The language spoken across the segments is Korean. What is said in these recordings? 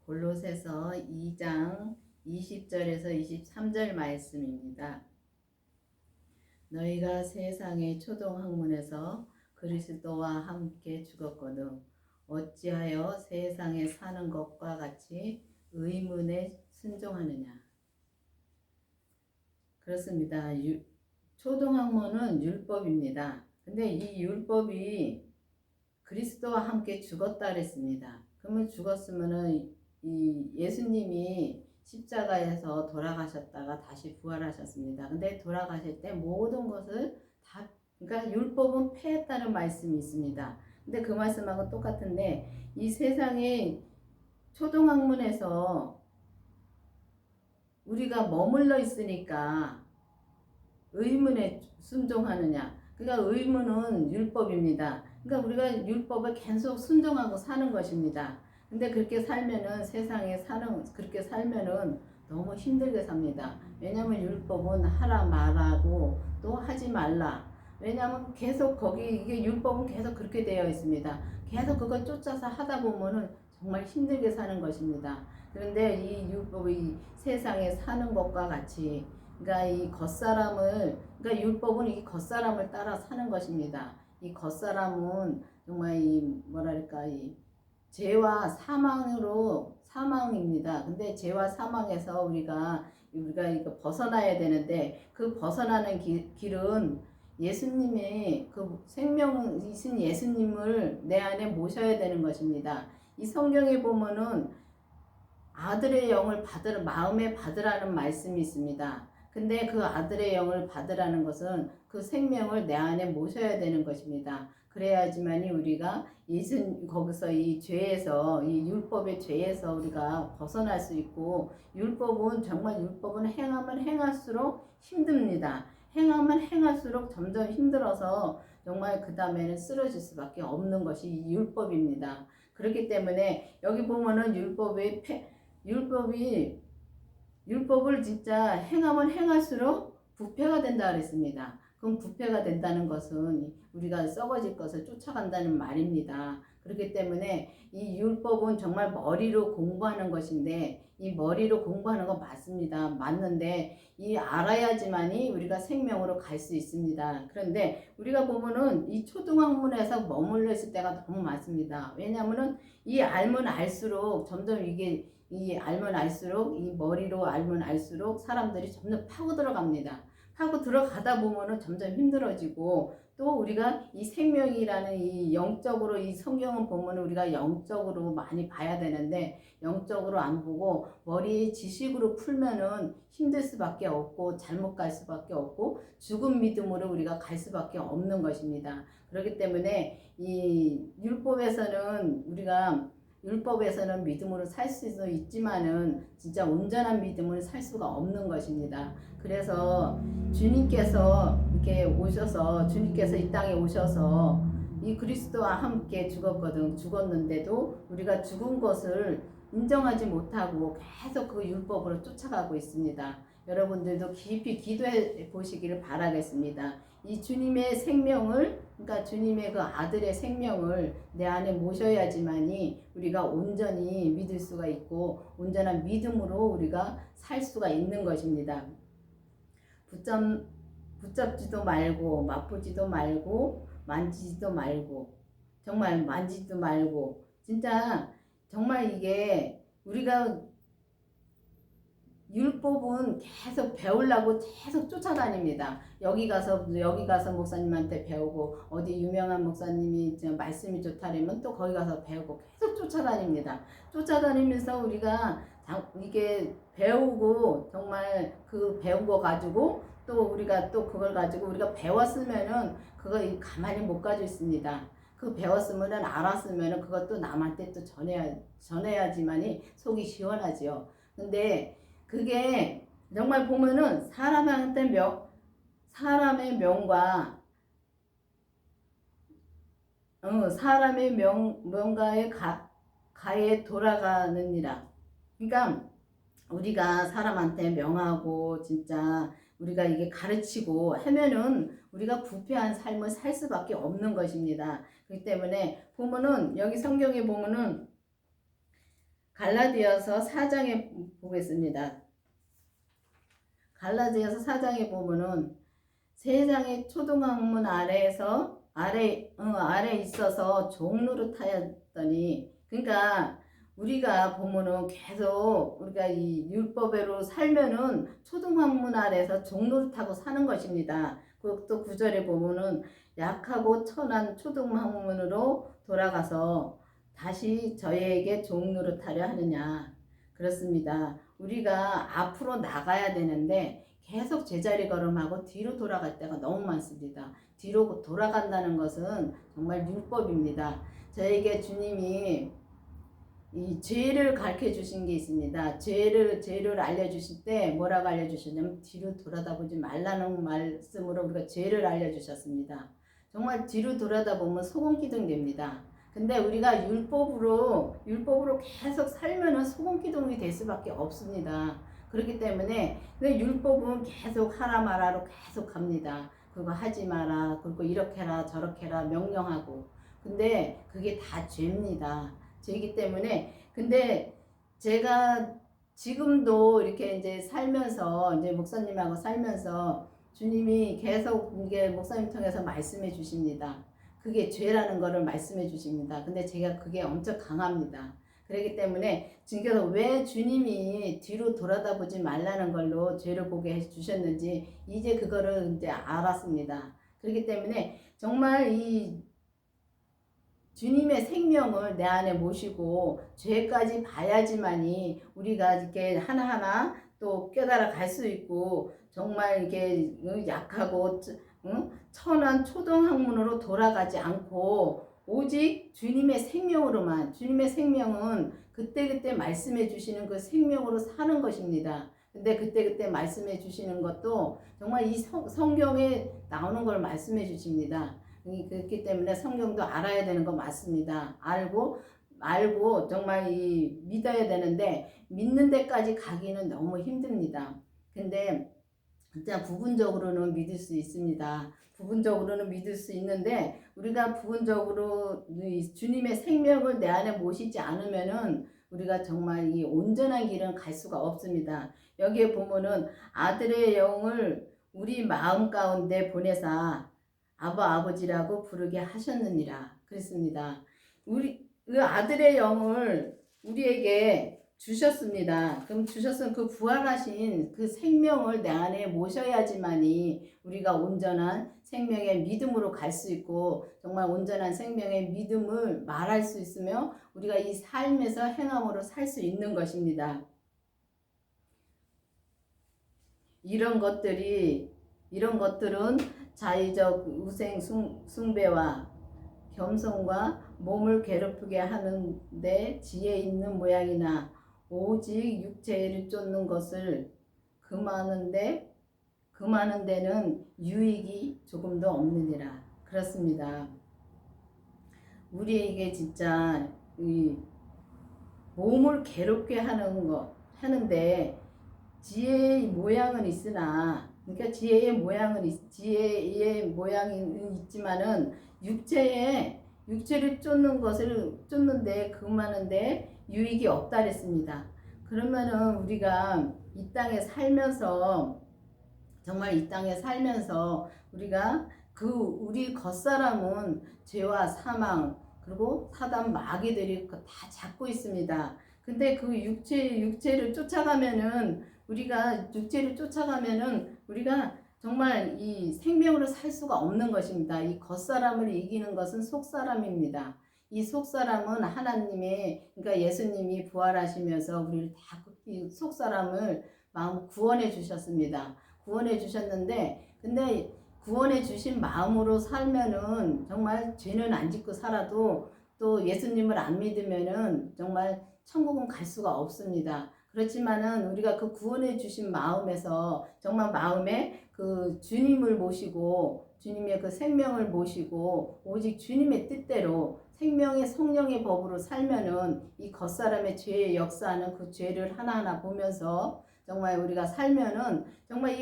골로새서 2장 20절에서 23절 말씀입니다. 너희가 세상의 초동학문에서 그리스도와 함께 죽었거든 어찌하여 세상에 사는 것과 같이 의문에 순종하느냐. 그렇습니다. 초동학문은 율법입니다. 근데 이 율법이 그리스도와 함께 죽었다 그랬습니다. 그러면 죽었으면은 이 예수님이 십자가에서 돌아가셨다가 다시 부활하셨습니다. 근데 돌아가실 때 모든 것을 다, 그러니까 율법은 폐했다는 말씀이 있습니다. 근데 그 말씀하고 똑같은데 이 세상의 초동학문에서 우리가 머물러 있으니까 의문에 순종하느냐. 그러니까 의문은 율법입니다. 그러니까 우리가 율법을 계속 순종하고 사는 것입니다. 근데 그렇게 살면은 세상에 그렇게 살면은 너무 힘들게 삽니다. 왜냐하면 율법은 하라 말하고 또 하지 말라. 왜냐하면 계속 이게 율법은 계속 그렇게 되어 있습니다. 계속 그걸 쫓아서 하다 보면은 정말 힘들게 사는 것입니다. 그런데 이 율법이 세상에 사는 것과 같이 그러니까 이 겉사람을, 그러니까 율법은 이 겉사람을 따라 사는 것입니다. 이 겉사람은 정말 이 뭐랄까 이 죄와 사망입니다. 근데 죄와 사망에서 우리가 이거 벗어나야 되는데 그 벗어나는 길은 예수님의 그 생명이신 예수님을 내 안에 모셔야 되는 것입니다. 이 성경에 보면은 아들의 영을 마음에 받으라는 말씀이 있습니다. 근데 그 아들의 영을 받으라는 것은 그 생명을 내 안에 모셔야 되는 것입니다. 그래야지만이 우리가 거기서 이 죄에서, 이 율법의 죄에서 우리가 벗어날 수 있고, 율법은 행하면 행할수록 힘듭니다. 행하면 행할수록 점점 힘들어서 정말 그 다음에는 쓰러질 수밖에 없는 것이 이 율법입니다. 그렇기 때문에 여기 보면은 율법을 진짜 행하면 행할수록 부패가 된다 그랬습니다. 그럼 부패가 된다는 것은 우리가 썩어질 것을 쫓아간다는 말입니다. 그렇기 때문에 이 율법은 정말 머리로 공부하는 것인데 이 머리로 공부하는 거 맞습니다. 맞는데 이 알아야지만이 우리가 생명으로 갈 수 있습니다. 그런데 우리가 보면은 이 초등학문에서 머물러 있을 때가 너무 많습니다. 왜냐하면은 이 알면 알수록 점점 이 알면 알수록 이 머리로 알면 알수록 사람들이 점점 파고 들어갑니다. 파고 들어가다 보면은 점점 힘들어지고 또 우리가 이 생명이라는 이 영적으로 이 성경은 보면 우리가 영적으로 많이 봐야 되는데 영적으로 안 보고 머리 지식으로 풀면은 힘들 수밖에 없고 잘못 갈 수밖에 없고 죽은 믿음으로 우리가 갈 수밖에 없는 것입니다. 그렇기 때문에 이 율법에서는 믿음으로 살 수도 있지만은 진짜 온전한 믿음으로 살 수가 없는 것입니다. 그래서 주님께서 이 땅에 오셔서 이 그리스도와 함께 죽었는데도 우리가 죽은 것을 인정하지 못하고 계속 그 율법으로 쫓아가고 있습니다. 여러분들도 깊이 기도해 보시기를 바라겠습니다. 이 주님의 생명을, 그러니까 주님의 그 아들의 생명을 내 안에 모셔야지만이 우리가 온전히 믿을 수가 있고 온전한 믿음으로 우리가 살 수가 있는 것입니다. 붙잡지도 말고 맛보지도 말고 만지지도 말고 정말 만지지도 말고 진짜 정말 이게 우리가 율법은 계속 배우려고 계속 쫓아다닙니다. 여기 가서 목사님한테 배우고 어디 유명한 목사님이 말씀이 좋다면 또 거기 가서 배우고 계속 쫓아다닙니다. 쫓아다니면서 우리가 이게 배우고 정말 그 배운 거 가지고 또 우리가 또 그걸 가지고 우리가 배웠으면은 그거 가만히 못 가지고 있습니다. 그 배웠으면은 알았으면은 그것도 남한테 또 전해야지만이 속이 시원하지요. 근데 그게 정말 보면은 사람의 명과 사람의 명가에 가에 돌아가느니라. 그러니까 우리가 사람한테 명하고 진짜 우리가 이게 가르치고 하면은 우리가 부패한 삶을 살 수밖에 없는 것입니다. 그렇기 때문에 보면은 여기 성경에 보면은 갈라디아서 4장에 보겠습니다. 갈라디아서 4장에 보면은 세상의 초등학문 아래 있어서 종 노릇하였더니, 그러니까 우리가 보면은 계속 우리가 이 율법으로 살면은 초등학문 아래에서 종 노릇하고 사는 것입니다. 그것도 9절에 보면은 약하고 천한 초등학문으로 돌아가서 다시 저희에게 종 노릇하려 하느냐. 그렇습니다. 우리가 앞으로 나가야 되는데 계속 제자리 걸음하고 뒤로 돌아갈 때가 너무 많습니다. 뒤로 돌아간다는 것은 정말 율법입니다. 저에게 주님이 이 죄를 가르쳐 주신 게 있습니다. 죄를 알려주실 때 뭐라고 알려주셨냐면 뒤로 돌아다보지 말라는 말씀으로 우리가 죄를 알려주셨습니다. 정말 뒤로 돌아다보면 소금기둥 됩니다. 근데 우리가 율법으로 계속 살면은 소금기둥이 될 수밖에 없습니다. 그렇기 때문에 율법은 계속 하라 마라로 계속 갑니다. 그거 하지 마라, 그리고 이렇게 해라 저렇게 해라 명령하고. 근데 그게 다 죄입니다. 죄이기 때문에. 근데 제가 지금도 이렇게 이제 살면서, 이제 목사님하고 살면서 주님이 계속 이게 목사님 통해서 말씀해 주십니다. 그게 죄라는 거를 말씀해 주십니다. 근데 제가 그게 엄청 강합니다. 그렇기 때문에 지금 왜 주님이 뒤로 돌아다보지 말라는 걸로 죄를 보게 해 주셨는지 이제 그거를 이제 알았습니다. 그렇기 때문에 정말 이 주님의 생명을 내 안에 모시고 죄까지 봐야지만이 우리가 이렇게 하나하나 또 깨달아 갈 수 있고, 정말 이게 약하고 천한 초등학문으로 돌아가지 않고 오직 주님의 생명으로만, 주님의 생명은 그때그때 말씀해 주시는 그 생명으로 사는 것입니다. 근데 그때그때 말씀해 주시는 것도 정말 이 성경에 나오는 걸 말씀해 주십니다. 그렇기 때문에 성경도 알아야 되는 거 맞습니다. 알고 정말 이 믿어야 되는데 믿는 데까지 가기는 너무 힘듭니다. 근데 진짜 부분적으로는 믿을 수 있습니다. 부분적으로는 믿을 수 있는데 우리가 부분적으로 주님의 생명을 내 안에 모시지 않으면은 우리가 정말 이 온전한 길은 갈 수가 없습니다. 여기에 보면은 아들의 영을 우리 마음 가운데 보내사 아버지라고 부르게 하셨느니라 그랬습니다. 그 아들의 영을 우리에게 주셨습니다. 그럼 주셨으면 그 부활하신 그 생명을 내 안에 모셔야지만이 우리가 온전한 생명의 믿음으로 갈 수 있고, 정말 온전한 생명의 믿음을 말할 수 있으며 우리가 이 삶에서 행함으로 살 수 있는 것입니다. 이런 것들은 자의적 우생 숭배와 겸손과 몸을 괴롭히게 하는데 지혜 있는 모양이나 오직 육체를 쫓는 것을 금하는 데는 유익이 조금도 없느니라. 그렇습니다. 우리에게 진짜 이 몸을 괴롭게 하는데 지혜의 모양은 있으나, 그러니까 지혜의 모양은 있지만은 육체를 쫓는데 금하는데 유익이 없다 그랬습니다. 그러면은 우리가 이 땅에 살면서, 정말 이 땅에 살면서 우리가 우리 겉사람은 죄와 사망 그리고 사단 마귀들이 다 잡고 있습니다. 근데 그 육체를 쫓아가면은 우리가 정말 이 생명으로 살 수가 없는 것입니다. 이 겉사람을 이기는 것은 속사람입니다. 이 속사람은 하나님의, 그러니까 예수님이 부활하시면서 우리를 다 이 속사람을 마음 구원해 주셨습니다. 구원해 주셨는데, 근데 구원해 주신 마음으로 살면은 정말 죄는 안 짓고 살아도 또 예수님을 안 믿으면은 정말 천국은 갈 수가 없습니다. 그렇지만은 우리가 그 구원해 주신 마음에서 정말 마음에 그 주님을 모시고 주님의 그 생명을 모시고 오직 주님의 뜻대로 생명의 성령의 법으로 살면은 이 겉사람의 죄의 역사하는 그 죄를 하나하나 보면서 정말 우리가 살면은 정말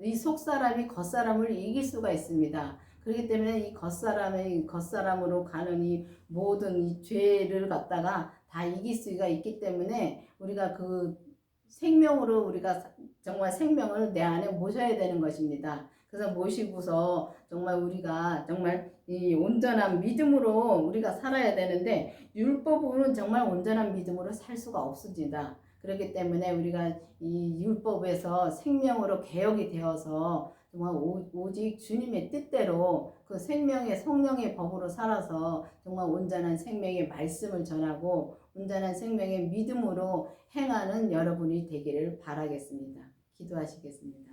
이 속사람이 겉사람을 이길 수가 있습니다. 그렇기 때문에 이 겉사람으로 가는 이 모든 이 죄를 갖다가 다 이길 수가 있기 때문에 우리가 그 생명으로 우리가 정말 생명을 내 안에 모셔야 되는 것입니다. 그래서 모시고서 정말 우리가 정말 이 온전한 믿음으로 우리가 살아야 되는데 율법으로는 정말 온전한 믿음으로 살 수가 없습니다. 그렇기 때문에 우리가 이 율법에서 생명으로 개혁이 되어서 정말 오직 주님의 뜻대로 그 생명의 성령의 법으로 살아서 정말 온전한 생명의 말씀을 전하고 온전한 생명의 믿음으로 행하는 여러분이 되기를 바라겠습니다. 기도하시겠습니다.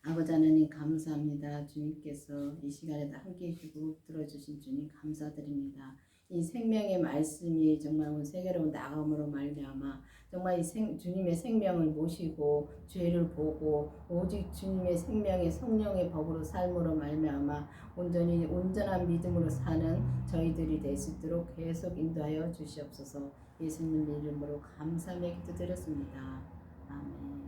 아버지 하나님 감사합니다. 주님께서 이 시간에도 함께 해주고 들어주신 주님 감사드립니다. 이 생명의 말씀이 정말 온 세계로 나감으로 말미암아 정말 주님의 생명을 모시고 죄를 보고 오직 주님의 생명의 성령의 법으로 삶으로 말미암아 온전히 온전한 믿음으로 사는 저희들이 될 수 있도록 계속 인도하여 주시옵소서. 예수님 이름으로 감사하며 기도드렸습니다. 아멘.